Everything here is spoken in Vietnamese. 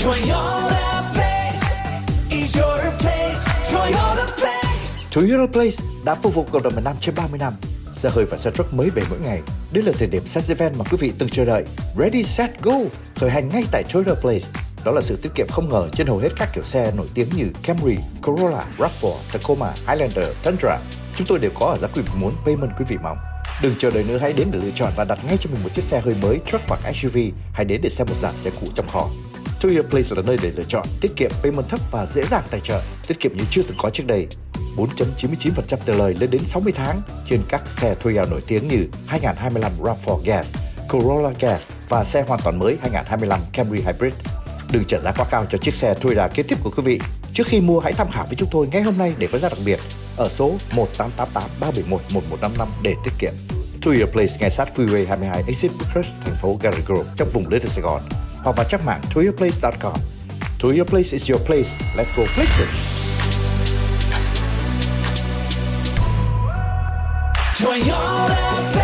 Toyota Place is your place. Toyota Place. Toyota Place đã phục vụ cộng đồng miền Nam trên 30 năm. Xe hơi và xe truck mới về mỗi ngày. Đây là thời điểm set event mà quý vị từng chờ đợi. Ready, set, go, khởi hành ngay tại Toyota Place. Đó là sự tiết kiệm không ngờ trên hầu hết các kiểu xe nổi tiếng như Camry, Corolla, RAV4, Tacoma, Highlander, Tundra. Chúng tôi đều có ở giá quý vị muốn, payment quý vị mong. Đừng chờ đợi nữa, hãy đến để lựa chọn và đặt ngay cho mình một chiếc xe hơi mới, truck hoặc SUV. Hãy đến để xem một dàn xe cũ trong kho. Toyota Place là nơi để lựa chọn, tiết kiệm, payment thấp và dễ dàng tài trợ, tiết kiệm như chưa từng có trước đây. 4.99% tiền lời lên đến 60 tháng trên các xe Toyota nổi tiếng như 2025 RAV4 Gas, Corolla Gas và xe hoàn toàn mới 2025 Camry Hybrid. Đừng trả giá quá cao cho chiếc xe Toyota kế tiếp của quý vị. Trước khi mua, hãy tham khảo với chúng tôi ngay hôm nay để có giá đặc biệt ở số 1888-371-1155 để tiết kiệm. Toyota Place ngay sát Freeway 22 Exit Bucharest, thành phố Gary Grove trong vùng Little Saigon, hoặc vào trang mạng toyotaplace.com. Toyota Place is your place. Let's go places. Toyota Place.